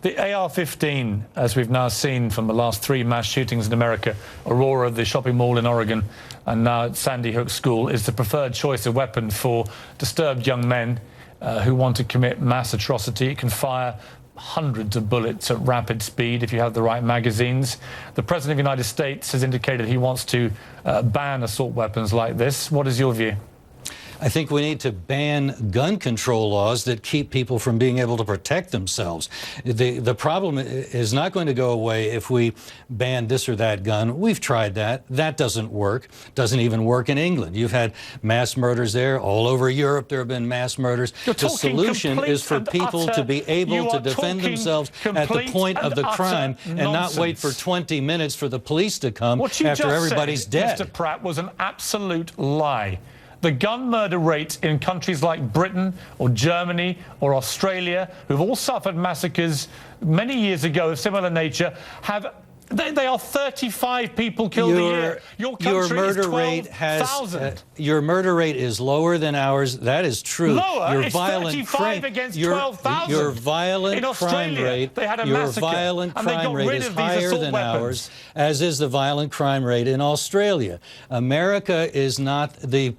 The AR-15, as we've now seen from the last 3 mass shootings in America, Aurora, the shopping mall in Oregon, and now at Sandy Hook School, is the preferred choice of weapon for disturbed young men who want to commit mass atrocity. It can fire hundreds of bullets at rapid speed if you have the right magazines. The President of the United States has indicated he wants to ban assault weapons like this. What is your view? I think we need to ban gun control laws that keep people from being able to protect themselves. The problem is not going to go away if we ban this or that gun. We've tried that. That doesn't work. Doesn't even work in England. You've had mass murders there. All over Europe there have been mass murders. The solution is for people to be able to defend themselves at the point of the crime and not wait for 20 minutes for the police to come after everybody's dead. Mr. Pratt, was an absolute lie. The gun murder rate in countries like Britain or Germany or Australia, who've all suffered massacres many years ago of similar nature, they are 35 people killed a year. Your country is 12,000. Your murder rate is lower than ours. That is true. Lower? Your it's violent 35 against 12,000. Your violent crime rate, they had a massacre, is higher than ours, as is the violent crime rate in Australia. America is not the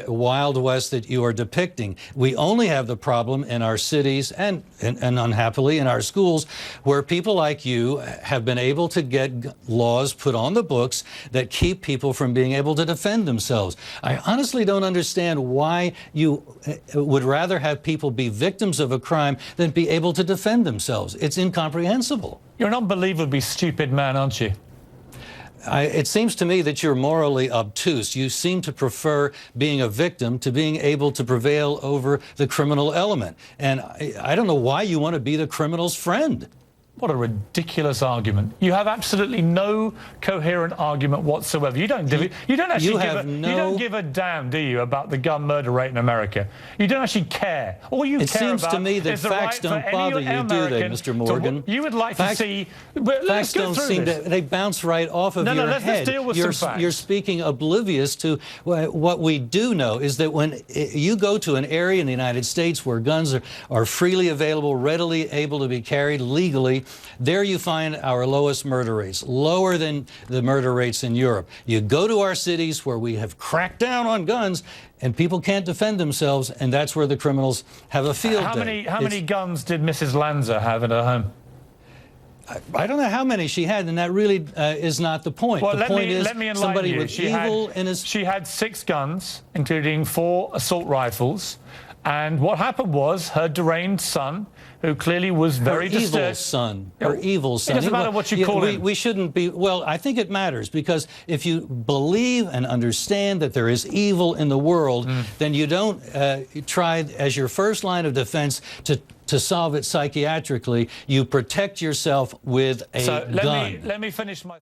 Wild West that you are depicting. We only have the problem in our cities and unhappily in our schools, where people like you have been able to get laws put on the books that keep people from being able to defend themselves. I honestly don't understand why you would rather have people be victims of a crime than be able to defend themselves. It's incomprehensible. You're an unbelievably stupid man, aren't you? It seems to me that you're morally obtuse. You seem to prefer being a victim to being able to prevail over the criminal element. And I don't know why you want to be the criminal's friend. What a ridiculous argument. You have absolutely no coherent argument whatsoever. You don't give a damn, do you, about the gun murder rate in America? You don't actually care. All you care about seems to me that facts don't bother you, do they, Mr. Morgan? You would like to see... Facts don't seem to... They bounce right off of your head. Let's deal with some facts. You're speaking oblivious to what we do know, is that when you go to an area in the United States where guns are freely available, readily able to be carried legally, there you find our lowest murder rates, lower than the murder rates in Europe. You go to our cities where we have cracked down on guns and people can't defend themselves, and that's where the criminals have a field day. How many guns did Mrs. Lanza have in her home? I don't know how many she had, and that really is not the point. Well, the point is somebody with evil in his... She had 6 guns, including 4 assault rifles. And what happened was her deranged son, who clearly was very disturbed. Her evil son. It doesn't matter what you call him. We shouldn't be... Well, I think it matters, because if you believe and understand that there is evil in the world, then you don't try as your first line of defense to solve it psychiatrically. You protect yourself with a gun. Let me finish my...